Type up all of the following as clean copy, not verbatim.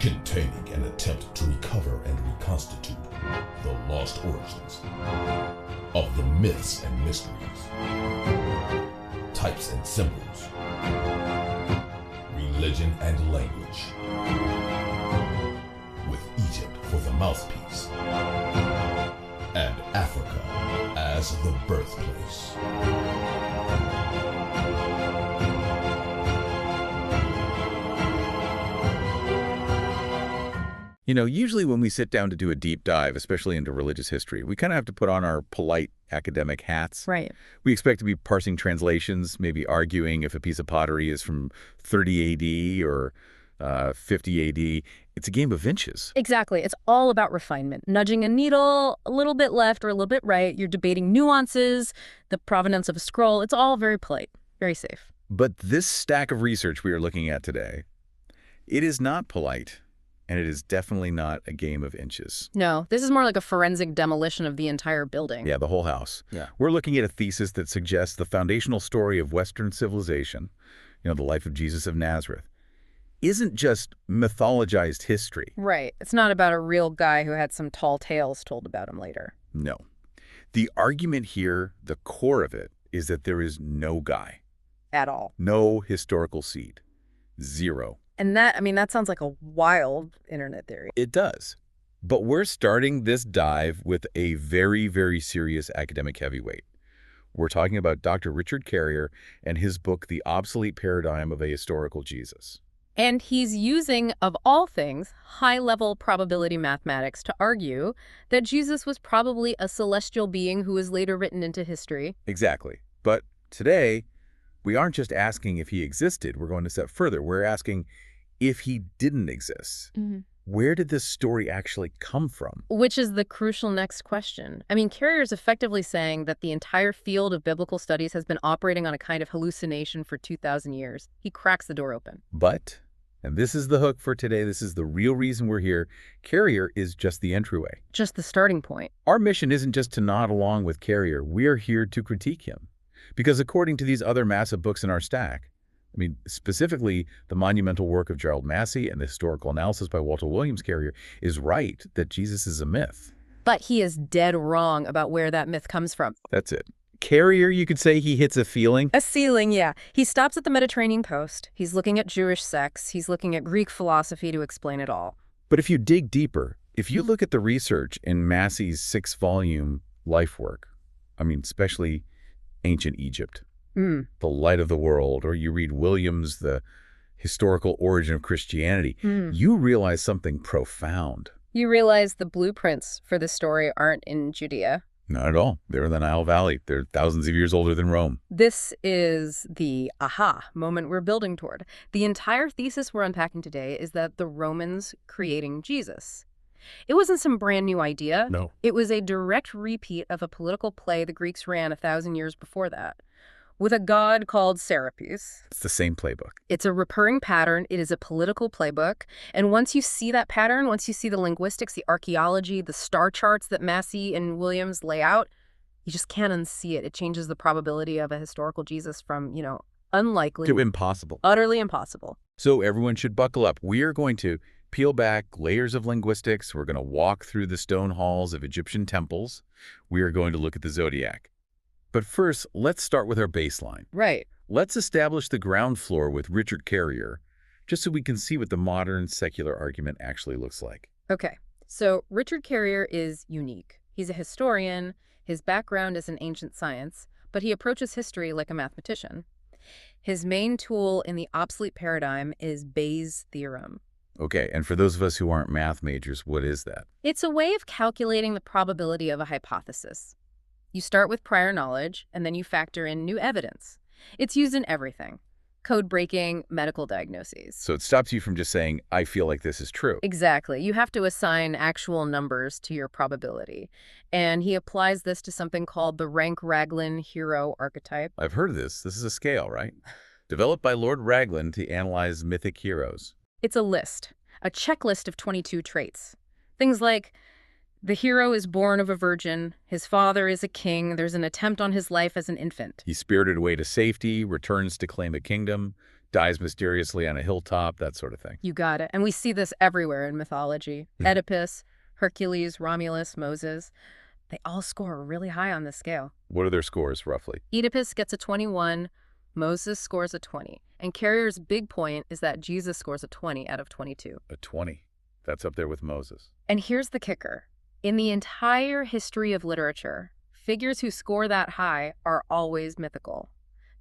containing an attempt to recover and reconstitute the lost origins of the myths and mysteries, types and symbols, religion and language, with Egypt for the mouthpiece, and Africa as the birthplace. You know, usually when we sit down to do a deep dive, especially into religious history, we kind of have to put on our polite academic hats. Right. We expect to be parsing translations, maybe arguing if a piece of pottery is from 30 AD or 50 AD. It's a game of inches. Exactly. It's all about refinement. Nudging a needle a little bit left or a little bit right. You're debating nuances, the provenance of a scroll. It's all very polite, very safe. But this stack of research we are looking at today, it is not polite. And it is definitely not a game of inches. No, this is more like a forensic demolition of the entire building. Yeah, the whole house. Yeah. We're looking at a thesis that suggests the foundational story of Western civilization, the life of Jesus of Nazareth, isn't just mythologized history. Right. It's not about a real guy who had some tall tales told about him later. No. The argument here, the core of it, is that there is no guy. At all. No historical seed. Zero. And that sounds like a wild internet theory. It does. But we're starting this dive with a very, very serious academic heavyweight. We're talking about Dr. Richard Carrier and his book, The Obsolete Paradigm of a Historical Jesus. And he's using, of all things, high-level probability mathematics to argue that Jesus was probably a celestial being who was later written into history. Exactly. But today, we aren't just asking if he existed. We're going a step further. We're asking if he didn't exist. Mm-hmm. Where did this story actually come from? Which is the crucial next question. Carrier's effectively saying that the entire field of biblical studies has been operating on a kind of hallucination for 2,000 years. He cracks the door open. But, and this is the hook for today, this is the real reason we're here, Carrier is just the entryway. Just the starting point. Our mission isn't just to nod along with Carrier. We're here to critique him. Because according to these other massive books in our stack, specifically the monumental work of Gerald Massey and the historical analysis by Walter Williams Carrier is right that Jesus is a myth. But he is dead wrong about where that myth comes from. That's it. Carrier, you could say he hits a feeling. A ceiling, yeah. He stops at the Mediterranean coast. He's looking at Jewish sects. He's looking at Greek philosophy to explain it all. But if you dig deeper, if you look at the research in Massey's 6-volume life work, especially Ancient Egypt, the light of the world, or you read Williams, The Historical Origin of Christianity, you realize something profound. You realize the blueprints for this story aren't in Judea. Not at all. They're in the Nile Valley. They're thousands of years older than Rome. This is the aha moment we're building toward. The entire thesis we're unpacking today is that the Romans creating Jesus. It wasn't some brand new idea. No. It was a direct repeat of a political play the Greeks ran 1,000 years before that, with a god called Serapis. It's the same playbook. It's a recurring pattern. It is a political playbook. And once you see that pattern, once you see the linguistics, the archaeology, the star charts that Massey and Williams lay out, you just can't unsee it. It changes the probability of a historical Jesus from, unlikely to impossible. Utterly impossible. So everyone should buckle up. We are going to peel back layers of linguistics. We're going to walk through the stone halls of Egyptian temples. We are going to look at the zodiac. But first, let's start with our baseline. Right. Let's establish the ground floor with Richard Carrier, just so we can see what the modern secular argument actually looks like. Okay. So Richard Carrier is unique. He's a historian. His background is in ancient science, but he approaches history like a mathematician. His main tool in the obsolete paradigm is Bayes' theorem. Okay, and for those of us who aren't math majors, what is that? It's a way of calculating the probability of a hypothesis. You start with prior knowledge, and then you factor in new evidence. It's used in everything. Code breaking, medical diagnoses. So it stops you from just saying, I feel like this is true. Exactly. You have to assign actual numbers to your probability. And he applies this to something called the Rank-Raglan hero archetype. I've heard of this. This is a scale, right? Developed by Lord Raglan to analyze mythic heroes. It's a list, a checklist of 22 traits. Things like, the hero is born of a virgin, his father is a king, there's an attempt on his life as an infant. He's spirited away to safety, returns to claim a kingdom, dies mysteriously on a hilltop, that sort of thing. You got it. And we see this everywhere in mythology. Oedipus, Hercules, Romulus, Moses. They all score really high on this scale. What are their scores, roughly? Oedipus gets a 21, Moses scores a 20. And Carrier's big point is that Jesus scores a 20 out of 22. A 20. That's up there with Moses. And here's the kicker. In the entire history of literature, figures who score that high are always mythical.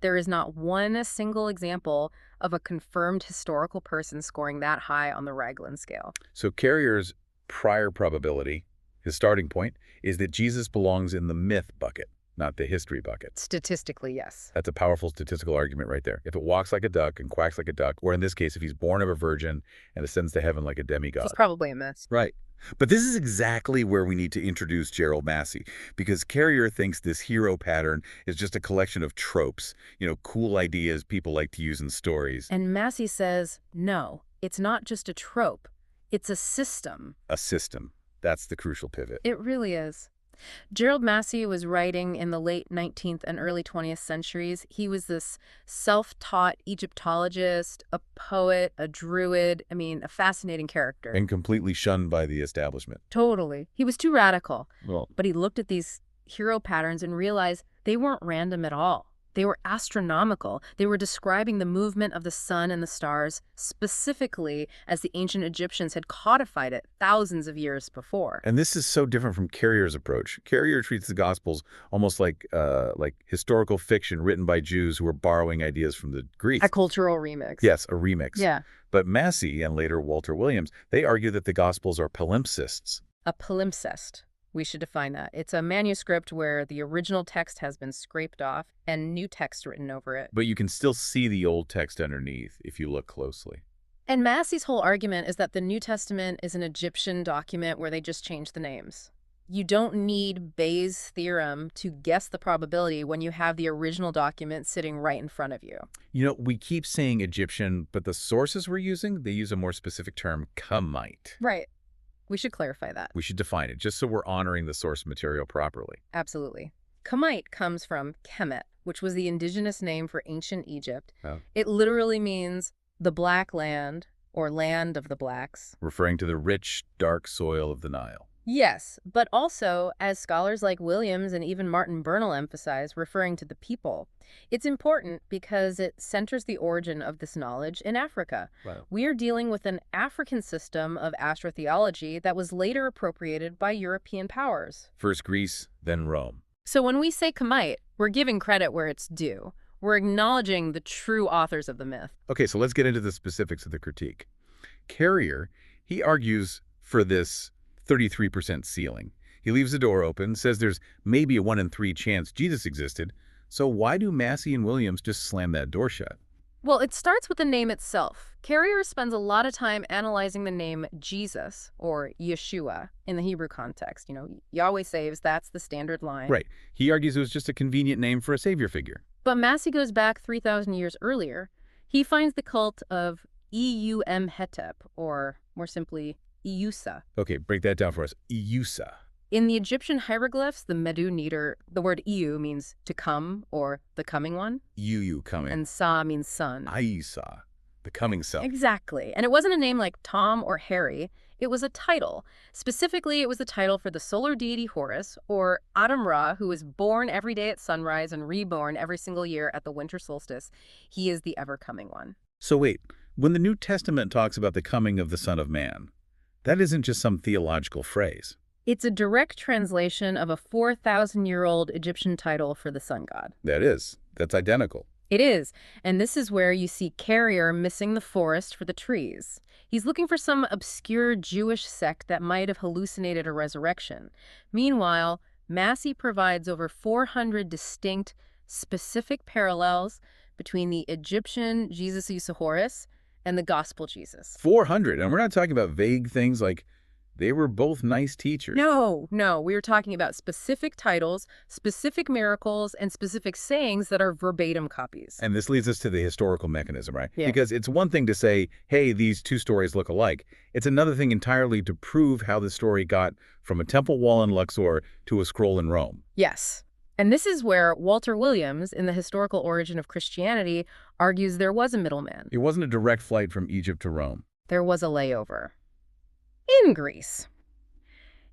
There is not one single example of a confirmed historical person scoring that high on the Raglan scale. So Carrier's prior probability, his starting point, is that Jesus belongs in the myth bucket, not the history bucket. Statistically, yes. That's a powerful statistical argument right there. If it walks like a duck and quacks like a duck, or in this case, if he's born of a virgin and ascends to heaven like a demigod. He's probably a myth. Right. But this is exactly where we need to introduce Gerald Massey, because Carrier thinks this hero pattern is just a collection of tropes, cool ideas people like to use in stories. And Massey says, no, it's not just a trope. It's a system. A system. That's the crucial pivot. It really is. Gerald Massey was writing in the late 19th and early 20th centuries. He was this self-taught Egyptologist, a poet, a druid, a fascinating character. And completely shunned by the establishment. Totally. He was too radical. Well, but he looked at these hero patterns and realized they weren't random at all. They were astronomical. They were describing the movement of the sun and the stars specifically as the ancient Egyptians had codified it thousands of years before. And this is so different from Carrier's approach. Carrier treats the Gospels almost like historical fiction written by Jews who were borrowing ideas from the Greeks. A cultural remix. Yes, a remix. Yeah. But Massey and later Walter Williams, they argue that the Gospels are palimpsests. A palimpsest. We should define that. It's a manuscript where the original text has been scraped off and new text written over it. But you can still see the old text underneath if you look closely. And Massey's whole argument is that the New Testament is an Egyptian document where they just changed the names. You don't need Bayes' theorem to guess the probability when you have the original document sitting right in front of you. We keep saying Egyptian, but the sources we're using, they use a more specific term, Kamite. Right. We should clarify that. We should define it, just so we're honoring the source material properly. Absolutely. Kamite comes from Kemet, which was the indigenous name for ancient Egypt. Oh. It literally means the black land, or land of the blacks. Referring to the rich, dark soil of the Nile. Yes, but also, as scholars like Williams and even Martin Bernal emphasize, referring to the people. It's important because it centers the origin of this knowledge in Africa. Wow. We are dealing with an African system of astrotheology that was later appropriated by European powers. First Greece, then Rome. So when we say Kamite, we're giving credit where it's due. We're acknowledging the true authors of the myth. Okay, so let's get into the specifics of the critique. Carrier, he argues for this 33% ceiling. He leaves the door open, says there's maybe a 1 in 3 chance Jesus existed. So why do Massey and Williams just slam that door shut? Well, it starts with the name itself. Carrier spends a lot of time analyzing the name Jesus, or Yeshua, in the Hebrew context. Yahweh saves, that's the standard line. Right. He argues it was just a convenient name for a savior figure. But Massey goes back 3,000 years earlier. He finds the cult of Eum-hetep, or more simply, Iusa. Okay, break that down for us. Iusa. In the Egyptian hieroglyphs, the Medu-Neter, the word Iu means to come, or the coming one. Iu coming. And Sa means son. Aisa, the coming self. Exactly. And it wasn't a name like Tom or Harry. It was a title. Specifically, it was the title for the solar deity Horus, or Adam-Ra, who is born every day at sunrise and reborn every single year at the winter solstice. He is the ever-coming one. So wait, when the New Testament talks about the coming of the Son of Man, that isn't just some theological phrase. It's a direct translation of a 4,000-year-old Egyptian title for the sun god. That is. That's identical. It is. And this is where you see Carrier missing the forest for the trees. He's looking for some obscure Jewish sect that might have hallucinated a resurrection. Meanwhile, Massey provides over 400 distinct, specific parallels between the Egyptian Jesus Horus and the Gospel Jesus. 400. And we're not talking about vague things like they were both nice teachers. No. We were talking about specific titles, specific miracles, and specific sayings that are verbatim copies. And this leads us to the historical mechanism, right? Yeah. Because it's one thing to say, hey, these two stories look alike. It's another thing entirely to prove how the story got from a temple wall in Luxor to a scroll in Rome. Yes. And this is where Walter Williams, in The Historical Origin of Christianity, argues there was a middleman. It wasn't a direct flight from Egypt to Rome. There was a layover. In Greece.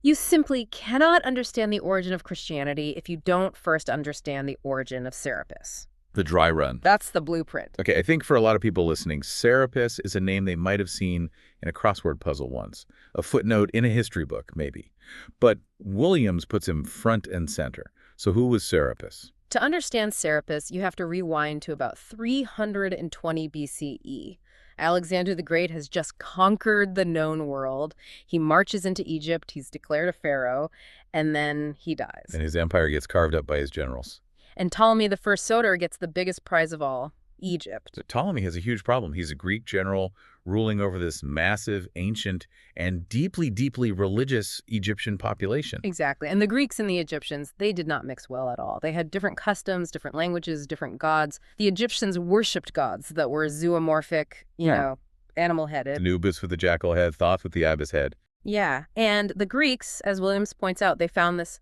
You simply cannot understand the origin of Christianity if you don't first understand the origin of Serapis. The dry run. That's the blueprint. Okay, I think for a lot of people listening, Serapis is a name they might have seen in a crossword puzzle once, a footnote in a history book, maybe. But Williams puts him front and center. So who was Serapis? To understand Serapis, you have to rewind to about 320 BCE. Alexander the Great has just conquered the known world. He marches into Egypt, he's declared a pharaoh, and then he dies. And his empire gets carved up by his generals. And Ptolemy the First Soter gets the biggest prize of all, Egypt. So Ptolemy has a huge problem. He's a Greek general ruling over this massive, ancient, and deeply, deeply religious Egyptian population. Exactly. And the Greeks and the Egyptians, they did not mix well at all. They had different customs, different languages, different gods. The Egyptians worshipped gods that were zoomorphic, you know, animal-headed. Anubis with the jackal head, Thoth with the ibis head. Yeah. And the Greeks, as Williams points out, they found this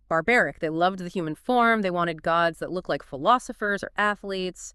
barbaric. They loved the human form. They wanted gods that looked like philosophers or athletes.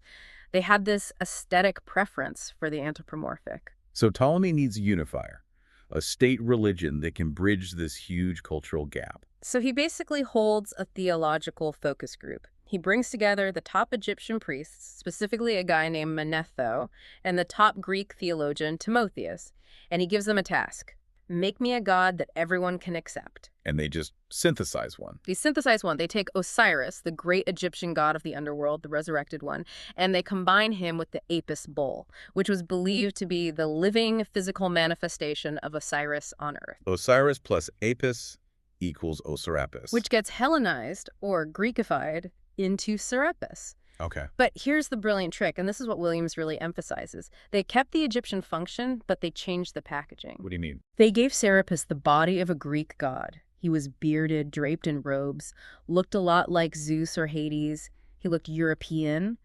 They had this aesthetic preference for the anthropomorphic. So Ptolemy needs a unifier, a state religion that can bridge this huge cultural gap. So he basically holds a theological focus group. He brings together the top Egyptian priests, specifically a guy named Manetho, and the top Greek theologian Timotheus, and he gives them a task. Make me a god that everyone can accept. And they just synthesize one. They synthesize one. They take Osiris, the great Egyptian god of the underworld, the resurrected one, and they combine him with the Apis bull, which was believed to be the living physical manifestation of Osiris on Earth. Osiris plus Apis equals Serapis. Which gets Hellenized, or Greekified, into Serapis. Okay. But here's the brilliant trick, and this is what Williams really emphasizes. They kept the Egyptian function, but they changed the packaging. What do you mean? They gave Serapis the body of a Greek god. He was bearded, draped in robes, looked a lot like Zeus or Hades. He looked European.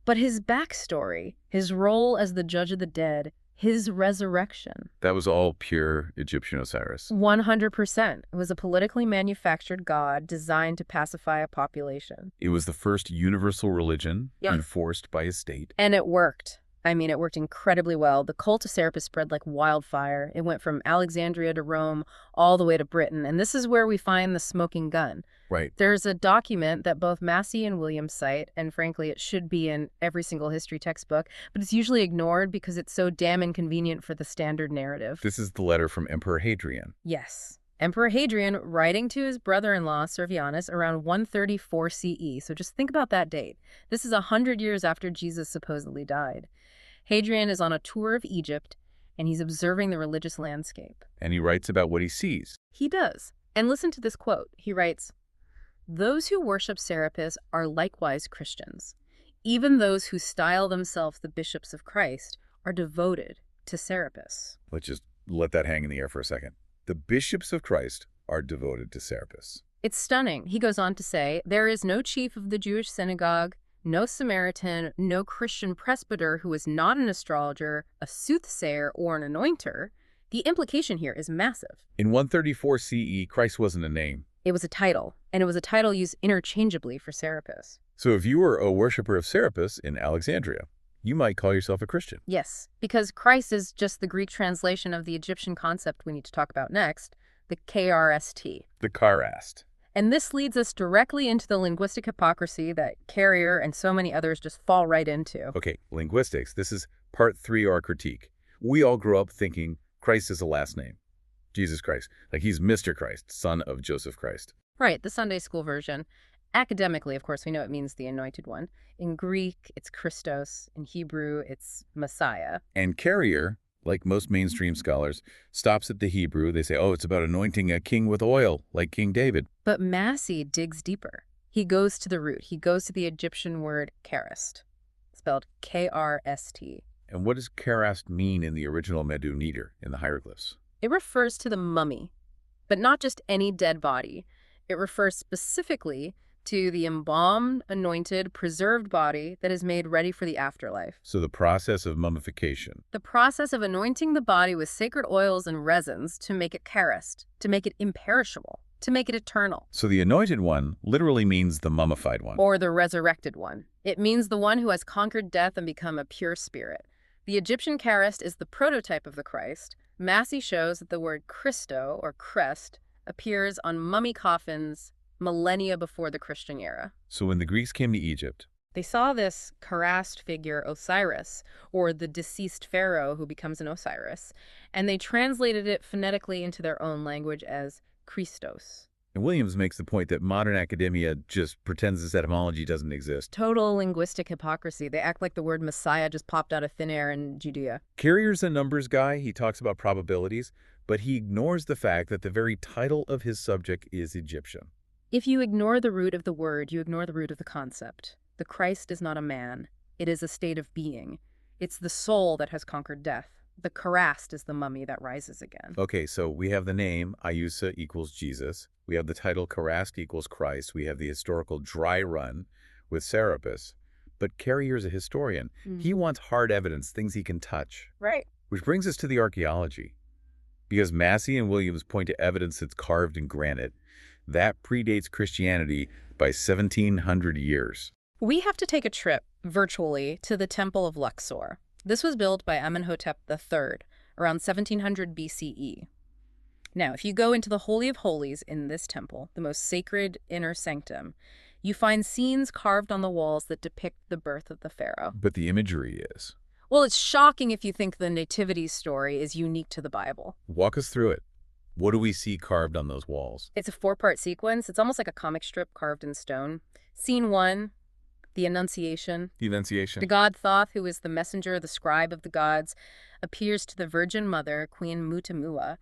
But his backstory, his role as the judge of the dead, his resurrection. That was all pure Egyptian Osiris. 100%. It was a politically manufactured god designed to pacify a population. It was the first universal religion Yeah. enforced by a state. And it worked. I mean, it worked incredibly well. The cult of Serapis spread like wildfire. It went from Alexandria to Rome, all the way to Britain. And this is where we find the smoking gun. Right. There's a document that both Massey and Williams cite, and frankly, it should be in every single history textbook, but it's usually ignored because it's so damn inconvenient for the standard narrative. This is the letter from Emperor Hadrian. Yes. Emperor Hadrian writing to his brother-in-law, Servianus, around 134 CE. So just think about that date. This is 100 years after Jesus supposedly died. Hadrian is on a tour of Egypt, and he's observing the religious landscape. And he writes about what he sees. He does. And listen to this quote. He writes, "Those who worship Serapis are likewise Christians. Even those who style themselves the bishops of Christ are devoted to Serapis." Let's just let that hang in the air for a second. The bishops of Christ are devoted to Serapis. It's stunning. He goes on to say, "There is no chief of the Jewish synagogue, no Samaritan, no Christian presbyter who is not an astrologer, a soothsayer, or an anointer." The implication here is massive. In 134 CE, Christ wasn't a name. It was a title, and it was a title used interchangeably for Serapis. So if you were a worshiper of Serapis in Alexandria, you might call yourself a Christian. Yes, because Christ is just the Greek translation of the Egyptian concept we need to talk about next, the Krst. The Karast. And this leads us directly into the linguistic hypocrisy that Carrier and so many others just fall right into. Okay, linguistics. This is part 3 of our critique. We all grew up thinking Christ is a last name. Jesus Christ. Like he's Mr. Christ, son of Joseph Christ. Right, the Sunday school version. Academically, of course, we know it means the anointed one. In Greek, it's Christos. In Hebrew, it's Messiah. And Carrier, like most mainstream scholars, stops at the Hebrew. They say, oh, it's about anointing a king with oil, like King David. But Massey digs deeper. He goes to the root. He goes to the Egyptian word Karast, spelled Krst. And what does Karast mean in the original Medu Neter, in the hieroglyphs? It refers to the mummy, but not just any dead body. It refers specifically to the embalmed, anointed, preserved body that is made ready for the afterlife. So the process of mummification. The process of anointing the body with sacred oils and resins to make it Karast, to make it imperishable. to make it eternal. So the anointed one literally means the mummified one. Or the resurrected one. It means the one who has conquered death and become a pure spirit. The Egyptian Karast is the prototype of the Christ. Massey shows that the word Christo, or crest, appears on mummy coffins millennia before the Christian era. So when the Greeks came to Egypt, they saw this Karast figure, Osiris, or the deceased pharaoh who becomes an Osiris, and they translated it phonetically into their own language as Christos. and Williams makes the point that modern academia just pretends this etymology doesn't exist. Total linguistic hypocrisy. They act like the word Messiah just popped out of thin air in Judea. Carrier's a numbers guy. He talks about probabilities, but he ignores the fact that the very title of his subject is Egyptian. If you ignore the root of the word, you ignore the root of the concept. The Christ is not a man. It is a state of being. It's the soul that has conquered death. The Karast is the mummy that rises again. Okay, so we have the name Iusa equals Jesus. We have the title Karast equals Christ. We have the historical dry run with Serapis. But Carrier's a historian. He wants hard evidence, things he can touch. Right. Which brings us to the archaeology. Because Massey and Williams point to evidence that's carved in granite, that predates Christianity by 1,700 years. We have to take a trip, virtually, to the Temple of Luxor. This was built by Amenhotep III around 1700 BCE. Now, if you go into the Holy of Holies in this temple, the most sacred inner sanctum, you find scenes carved on the walls that depict the birth of the pharaoh. But the imagery is. Well, it's shocking if you think the nativity story is unique to the Bible. Walk us through it. What do we see carved on those walls? It's a four-part sequence. It's almost like a comic strip carved in stone. Scene 1, the Annunciation. The Annunciation. The god Thoth, who is the messenger, the scribe of the gods, appears to the Virgin Mother, Queen Mutamua,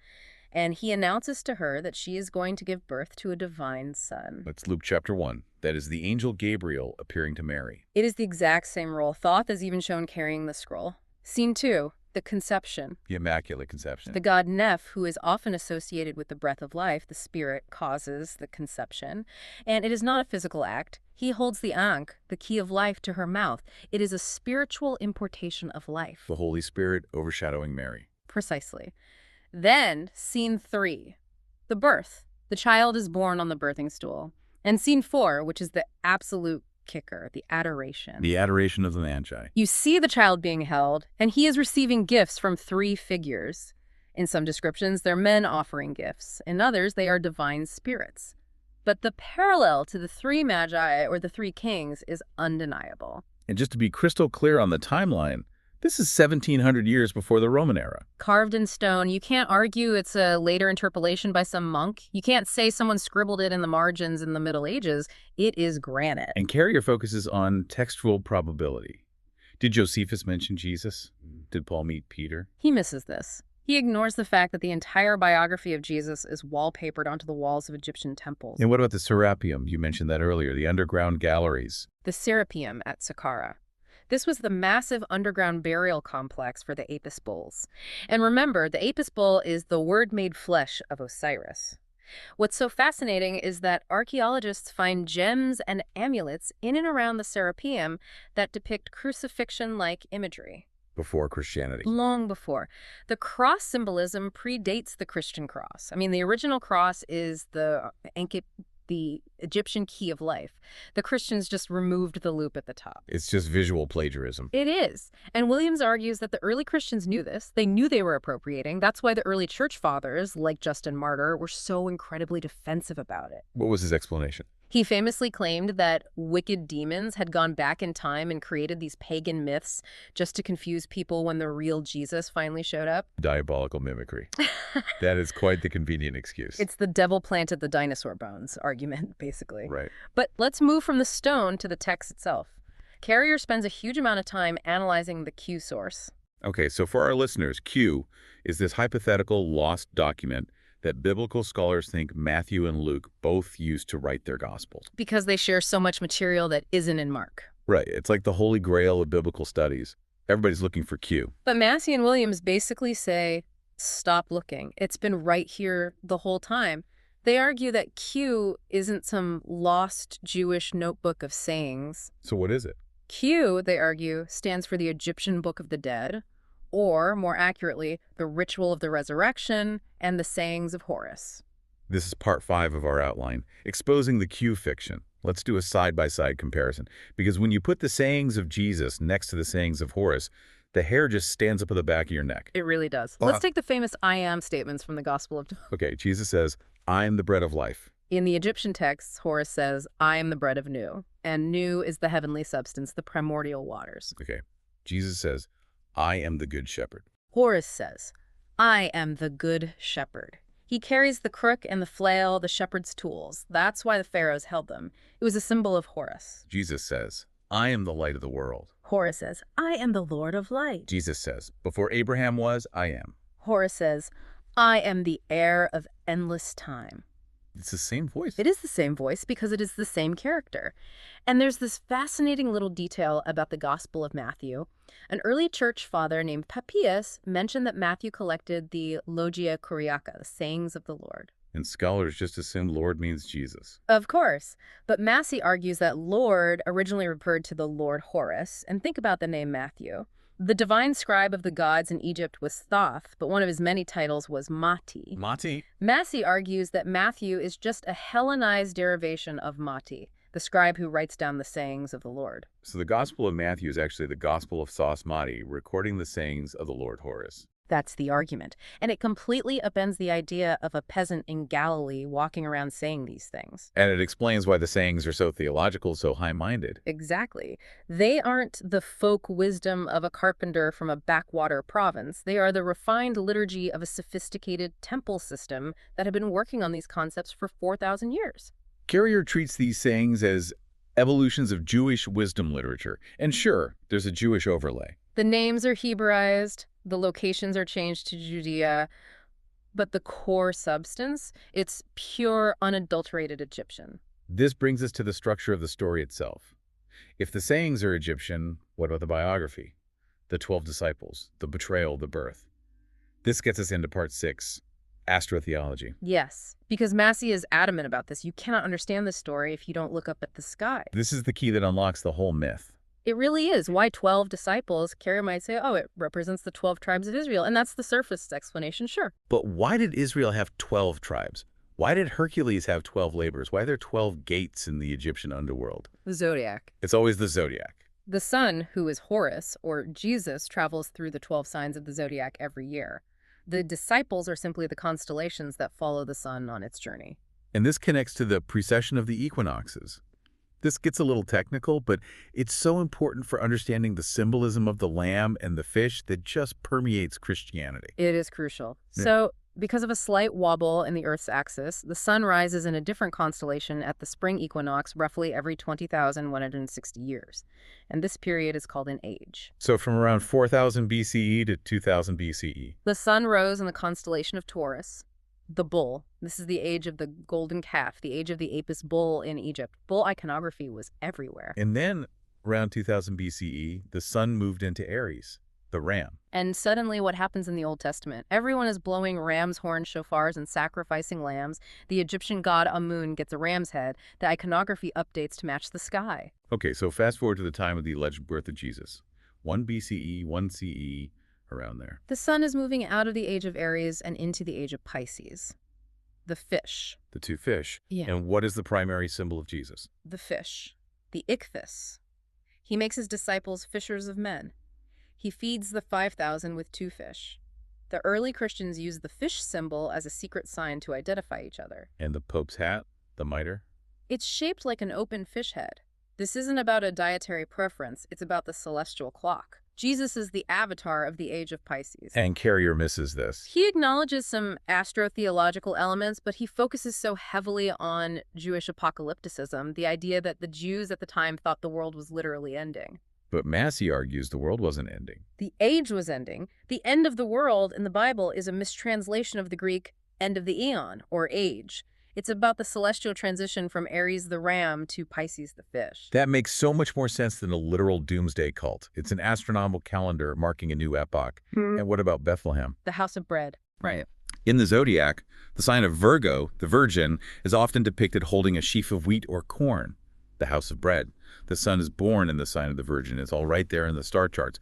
and he announces to her that she is going to give birth to a divine son. That's Luke chapter 1. That is the angel Gabriel appearing to Mary. It is the exact same role. Thoth is even shown carrying the scroll. Scene 2, the Conception. The Immaculate Conception. The god Neph, who is often associated with the breath of life, the spirit, causes the conception. And it is not a physical act. He holds the Ankh, the key of life, to her mouth. It is a spiritual importation of life. The Holy Spirit overshadowing Mary. Precisely. Then, scene 3, the birth. The child is born on the birthing stool. And scene 4, which is the absolute kicker, the adoration. The adoration of the Magi. You see the child being held, and he is receiving gifts from 3 figures. In some descriptions, they're men offering gifts. In others, they are divine spirits. But the parallel to the 3 magi, or the 3 kings, is undeniable. And just to be crystal clear on the timeline, this is 1,700 years before the Roman era. Carved in stone. You can't argue it's a later interpolation by some monk. You can't say someone scribbled it in the margins in the Middle Ages. It is granite. And Carrier focuses on textual probability. Did Josephus mention Jesus? Did Paul meet Peter? He misses this. He ignores the fact that the entire biography of Jesus is wallpapered onto the walls of Egyptian temples. And what about the Serapeum? You mentioned that earlier, the underground galleries. The Serapeum at Saqqara. This was the massive underground burial complex for the Apis bulls. And remember, the Apis bull is the word-made flesh of Osiris. What's so fascinating is that archaeologists find gems and amulets in and around the Serapeum that depict crucifixion-like imagery. Before Christianity. Long before. The cross symbolism predates the Christian cross. I mean, the original cross is the Egyptian key of life. The Christians just removed the loop at the top. It's just visual plagiarism. It is. And Williams argues that the early Christians knew this. They knew they were appropriating. That's why the early church fathers, like Justin Martyr, were so incredibly defensive about it. What was his explanation? He famously claimed that wicked demons had gone back in time and created these pagan myths just to confuse people when the real Jesus finally showed up. Diabolical mimicry. That is quite the convenient excuse. It's the devil planted the dinosaur bones argument, basically. Right. But let's move from the stone to the text itself. Carrier spends a huge amount of time analyzing the Q source. Okay, so for our listeners, Q is this hypothetical lost document that biblical scholars think Matthew and Luke both used to write their Gospels. Because they share so much material that isn't in Mark. Right. It's like the holy grail of biblical studies. Everybody's looking for Q. But Massey and Williams basically say, stop looking. It's been right here the whole time. They argue that Q isn't some lost Jewish notebook of sayings. So what is it? Q, they argue, stands for the Egyptian Book of the Dead, or, more accurately, the Ritual of the Resurrection and the Sayings of Horus. This is part 5 of our outline, exposing the Q fiction. Let's do a side-by-side comparison, because when you put the sayings of Jesus next to the sayings of Horace, the hair just stands up at the back of your neck. It really does. Let's take the famous I am statements from the Gospel of... Okay, Jesus says, I am the bread of life. In the Egyptian texts, Horace says, I am the bread of Nu, and Nu is the heavenly substance, the primordial waters. Okay, Jesus says, I am the good shepherd. Horace says, I am the good shepherd. He carries the crook and the flail, the shepherd's tools. That's why the pharaohs held them. It was a symbol of Horus. Jesus says, I am the light of the world. Horace says, I am the Lord of light. Jesus says, before Abraham was, I am. Horace says, I am the heir of endless time. It's the same voice. It is the same voice because it is the same character. And there's this fascinating little detail about the Gospel of Matthew. An early church father named Papias mentioned that Matthew collected the Logia Kuriaka, the sayings of the Lord. And scholars just assume Lord means Jesus. Of course, but Massey argues that Lord originally referred to the Lord Horus, and think about the name Matthew. The divine scribe of the gods in Egypt was Thoth, but one of his many titles was Mati. Mati? Massey argues that Matthew is just a Hellenized derivation of Mati, the scribe who writes down the sayings of the Lord. So the Gospel of Matthew is actually the Gospel of Sos Mati, recording the sayings of the Lord Horus. That's the argument. And it completely upends the idea of a peasant in Galilee walking around saying these things. And it explains why the sayings are so theological, so high-minded. Exactly. They aren't the folk wisdom of a carpenter from a backwater province. They are the refined liturgy of a sophisticated temple system that had been working on these concepts for 4,000 years. Carrier treats these sayings as evolutions of Jewish wisdom literature. And sure, there's a Jewish overlay. The names are Hebraized, the locations are changed to Judea, but the core substance, it's pure, unadulterated Egyptian. This brings us to the structure of the story itself. If the sayings are Egyptian, what about the biography? The 12 disciples, the betrayal, the birth. This gets us into part 6, astrotheology. Yes, because Massey is adamant about this. You cannot understand the story if you don't look up at the sky. This is the key that unlocks the whole myth. It really is. Why 12 disciples? Carrier might say, oh, it represents the 12 tribes of Israel. And that's the surface explanation, sure. But why did Israel have 12 tribes? Why did Hercules have 12 labors? Why are there 12 gates in the Egyptian underworld? The zodiac. It's always the zodiac. The sun, who is Horus, or Jesus, travels through the 12 signs of the zodiac every year. The disciples are simply the constellations that follow the sun on its journey. And this connects to the precession of the equinoxes. This gets a little technical, but it's so important for understanding the symbolism of the lamb and the fish that just permeates Christianity. It is crucial. Yeah. So, because of a slight wobble in the Earth's axis, the sun rises in a different constellation at the spring equinox roughly every 20,160 years. And this period is called an age. So from around 4000 BCE to 2000 BCE. The sun rose in the constellation of Taurus. The bull. This is the age of the golden calf, the age of the Apis bull in Egypt. Bull iconography was everywhere. And then, around 2000 BCE, the sun moved into Aries, the ram. And suddenly what happens in the Old Testament? Everyone is blowing ram's horn shofars and sacrificing lambs. The Egyptian god Amun gets a ram's head. The iconography updates to match the sky. Okay, so fast forward to the time of the alleged birth of Jesus. 1 BCE, 1 CE, around there. The sun is moving out of the age of Aries and into the age of Pisces. The fish. The 2 fish. Yeah. And what is the primary symbol of Jesus? The fish. The ichthys. He makes his disciples fishers of men. He feeds the 5,000 with 2 fish. The early Christians used the fish symbol as a secret sign to identify each other. And the Pope's hat, the mitre? It's shaped like an open fish head. This isn't about a dietary preference, it's about the celestial clock. Jesus is the avatar of the age of Pisces. And Carrier misses this. He acknowledges some astrotheological elements, but he focuses so heavily on Jewish apocalypticism, the idea that the Jews at the time thought the world was literally ending. But Massey argues the world wasn't ending. The age was ending. The end of the world in the Bible is a mistranslation of the Greek end of the eon, or age. It's about the celestial transition from Aries the ram to Pisces the fish. That makes so much more sense than a literal doomsday cult. It's an astronomical calendar marking a new epoch. And what about Bethlehem? The house of bread. Right. In the zodiac, the sign of Virgo, the Virgin, is often depicted holding a sheaf of wheat or corn, the house of bread. The sun is born in the sign of the Virgin. It's all right there in the star charts.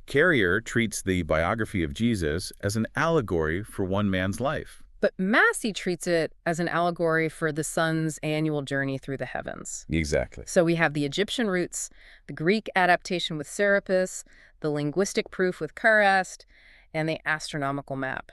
Carrier treats the biography of Jesus as an allegory for one man's life. But Massey treats it as an allegory for the sun's annual journey through the heavens. Exactly. So we have the Egyptian roots, the Greek adaptation with Serapis, the linguistic proof with Karast, and the astronomical map.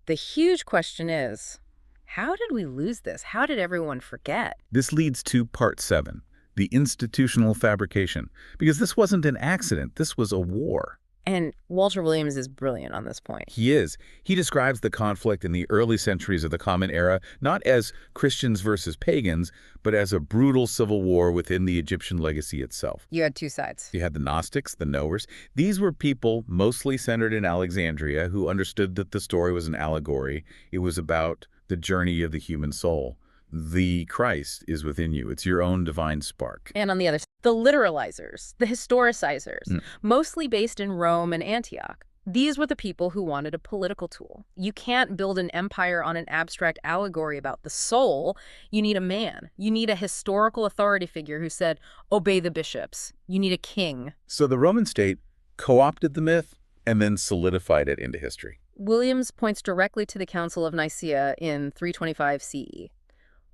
The huge question is, how did we lose this? How did everyone forget? This leads to part 7, the institutional fabrication, because this wasn't an accident, this was a war. And Walter Williams is brilliant on this point. He is. He describes the conflict in the early centuries of the Common Era not as Christians versus pagans, but as a brutal civil war within the Egyptian legacy itself. You had two sides. You had the Gnostics, the knowers. These were people mostly centered in Alexandria who understood that the story was an allegory. It was about the journey of the human soul. The Christ is within you. It's your own divine spark. And on the other side, the literalizers, the historicizers, mostly based in Rome and Antioch. These were the people who wanted a political tool. You can't build an empire on an abstract allegory about the soul. You need a man. You need a historical authority figure who said, obey the bishops. You need a king. So the Roman state co-opted the myth and then solidified it into history. Williams points directly to the Council of Nicaea in 325 CE.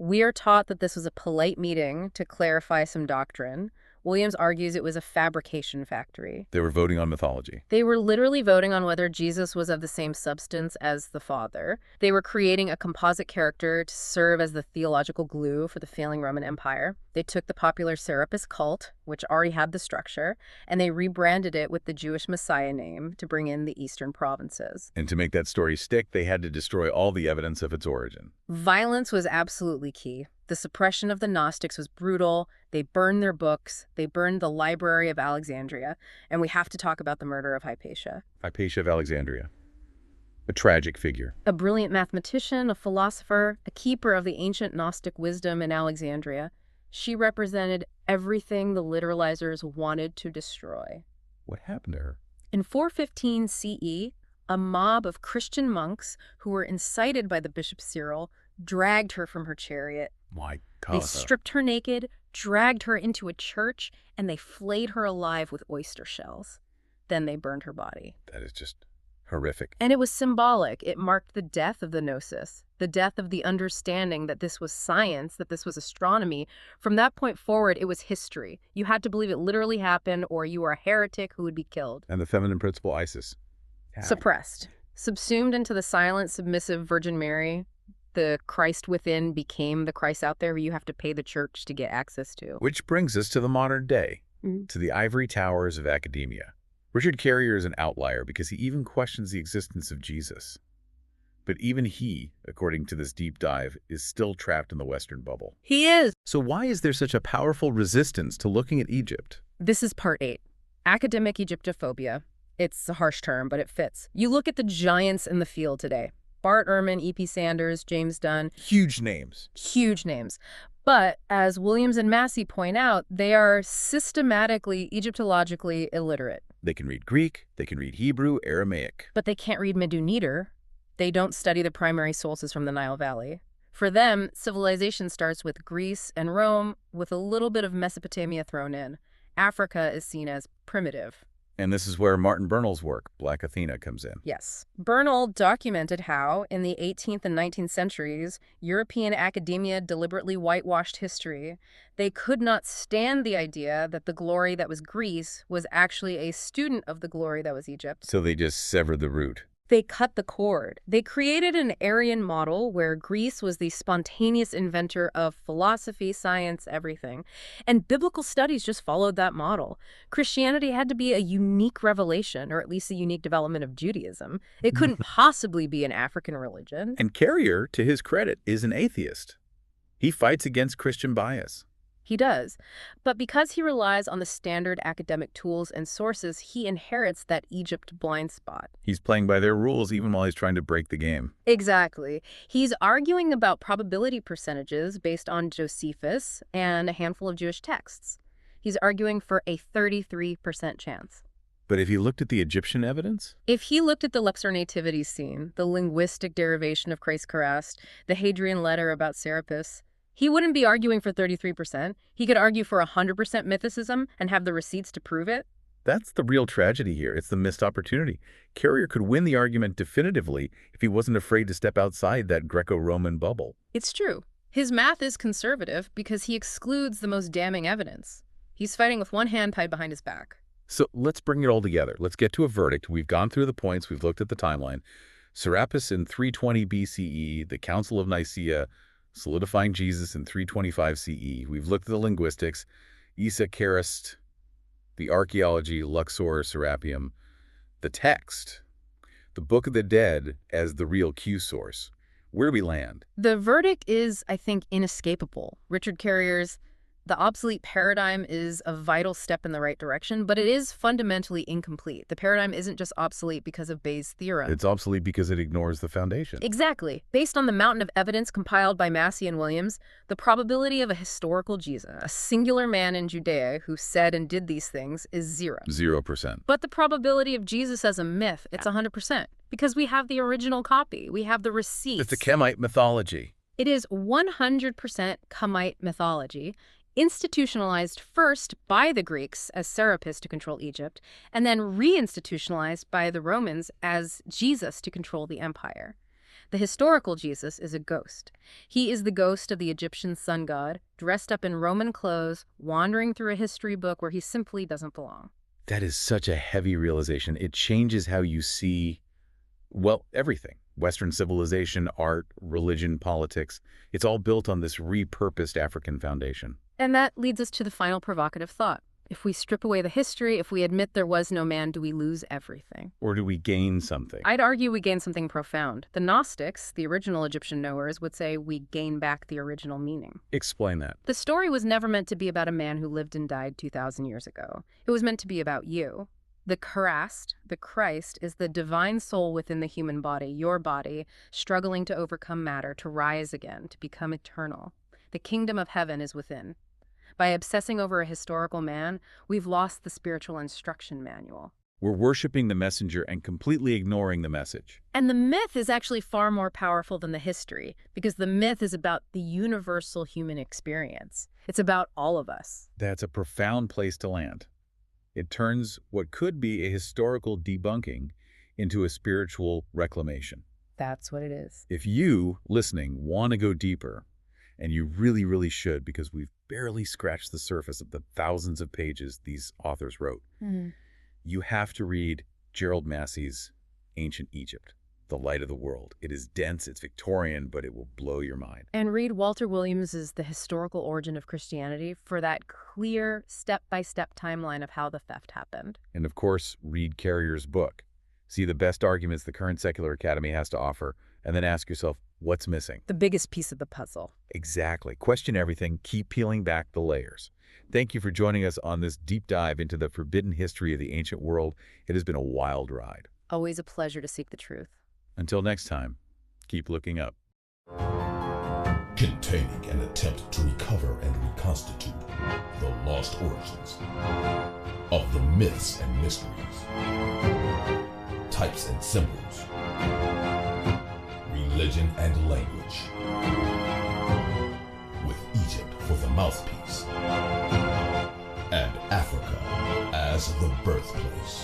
We are taught that this was a polite meeting to clarify some doctrine. Williams argues it was a fabrication factory. They were voting on mythology. They were literally voting on whether Jesus was of the same substance as the Father. They were creating a composite character to serve as the theological glue for the failing Roman Empire. They took the popular Serapis cult, which already had the structure, and they rebranded it with the Jewish Messiah name to bring in the eastern provinces. And to make that story stick, they had to destroy all the evidence of its origin. Violence was absolutely key. The suppression of the Gnostics was brutal. They burned their books. They burned the Library of Alexandria. And we have to talk about the murder of Hypatia. Hypatia of Alexandria. A tragic figure. A brilliant mathematician, a philosopher, a keeper of the ancient Gnostic wisdom in Alexandria. She represented everything the literalizers wanted to destroy. What happened to her? In 415 CE, a mob of Christian monks who were incited by the Bishop Cyril dragged her from her chariot. My God. They stripped her naked, dragged her into a church, and they flayed her alive with oyster shells. Then they burned her body. That is just horrific. And it was symbolic. It marked the death of the gnosis, the death of the understanding that this was science, that this was astronomy. From that point forward, it was history. You had to believe it literally happened, or you were a heretic who would be killed. And the feminine principle, Isis. How? Suppressed. Subsumed into the silent, submissive Virgin Mary. The Christ within became the Christ out there who you have to pay the church to get access to. Which brings us to the modern day, to the ivory towers of academia. Richard Carrier is an outlier because he even questions the existence of Jesus. But even he, according to this deep dive, is still trapped in the Western bubble. He is. So why is there such a powerful resistance to looking at Egypt? This is part 8. Academic Egyptophobia. It's a harsh term, but it fits. You look at the giants in the field today. Bart Ehrman, E.P. Sanders, James Dunn. Huge names. Huge names. But as Williams and Massey point out, they are systematically, Egyptologically illiterate. They can read Greek, they can read Hebrew, Aramaic. But they can't read Meduniter. They don't study the primary sources from the Nile Valley. For them, civilization starts with Greece and Rome, with a little bit of Mesopotamia thrown in. Africa is seen as primitive. And this is where Martin Bernal's work, Black Athena, comes in. Yes. Bernal documented how, in the 18th and 19th centuries, European academia deliberately whitewashed history. They could not stand the idea that the glory that was Greece was actually a student of the glory that was Egypt. So they just severed the root. They cut the cord. They created an Aryan model where Greece was the spontaneous inventor of philosophy, science, everything. And biblical studies just followed that model. Christianity had to be a unique revelation, or at least a unique development of Judaism. It couldn't possibly be an African religion. And Carrier, to his credit, is an atheist. He fights against Christian bias. He does. But because he relies on the standard academic tools and sources, he inherits that Egypt blind spot. He's playing by their rules even while he's trying to break the game. Exactly. He's arguing about probability percentages based on Josephus and a handful of Jewish texts. He's arguing for a 33% chance. But if he looked at the Egyptian evidence? If he looked at the Luxor nativity scene, the linguistic derivation of Christ Karast, the Hadrian letter about Serapis, he wouldn't be arguing for 33%. He could argue for 100% mythicism and have the receipts to prove it. That's the real tragedy here. It's the missed opportunity. Carrier could win the argument definitively if he wasn't afraid to step outside that Greco-Roman bubble. It's true. His math is conservative because he excludes the most damning evidence. He's fighting with one hand tied behind his back. So let's bring it all together. Let's get to a verdict. We've gone through the points. We've looked at the timeline. Serapis in 320 BCE, the Council of Nicaea, solidifying Jesus in 325 CE. We've looked at the linguistics, Isa, Karast, the archaeology, Luxor, Serapeum, the text, the Book of the Dead as the real Q source. Where do we land? The verdict is, I think, inescapable. Richard Carrier's The Obsolete Paradigm is a vital step in the right direction, but it is fundamentally incomplete. The paradigm isn't just obsolete because of Bayes' theorem. It's obsolete because it ignores the foundation. Exactly. Based on the mountain of evidence compiled by Massey and Williams, the probability of a historical Jesus, a singular man in Judea who said and did these things, is 0. 0%. But the probability of Jesus as a myth, it's 100%. Because we have the original copy. We have the receipts. It's the Kamite mythology. It is 100% Kamite mythology, institutionalized first by the Greeks as Serapis to control Egypt, and then reinstitutionalized by the Romans as Jesus to control the empire. The historical Jesus is a ghost. He is the ghost of the Egyptian sun god, dressed up in Roman clothes, wandering through a history book where he simply doesn't belong. That is such a heavy realization. It changes how you see, well, everything. Western civilization, art, religion, politics. It's all built on this repurposed African foundation. And that leads us to the final provocative thought. If we strip away the history, if we admit there was no man, do we lose everything? Or do we gain something? I'd argue we gain something profound. The Gnostics, the original Egyptian knowers, would say we gain back the original meaning. Explain that. The story was never meant to be about a man who lived and died 2,000 years ago. It was meant to be about you. The Karast, the Christ, is the divine soul within the human body, your body, struggling to overcome matter, to rise again, to become eternal. The kingdom of heaven is within. By obsessing over a historical man, we've lost the spiritual instruction manual. We're worshiping the messenger and completely ignoring the message. And the myth is actually far more powerful than the history, because the myth is about the universal human experience. It's about all of us. That's a profound place to land. It turns what could be a historical debunking into a spiritual reclamation. That's what it is. If you, listening, want to go deeper, and you really, really should, because we've barely scratched the surface of the thousands of pages these authors wrote, you have to read Gerald Massey's Ancient Egypt, The Light of the World. It is dense, it's Victorian, but it will blow your mind. And read Walter Williams's The Historical Origin of Christianity for that clear step-by-step timeline of how the theft happened. And of course, read Carrier's book. See the best arguments the current secular academy has to offer, and then ask yourself, what's missing? The biggest piece of the puzzle. Exactly. Question everything. Keep peeling back the layers. Thank you for joining us on this deep dive into the forbidden history of the ancient world. It has been a wild ride. Always a pleasure to seek the truth. Until next time, keep looking up. Containing an attempt to recover and reconstitute the lost origins of the myths and mysteries, types and symbols, religion and language, with Egypt for the mouthpiece and Africa as the birthplace.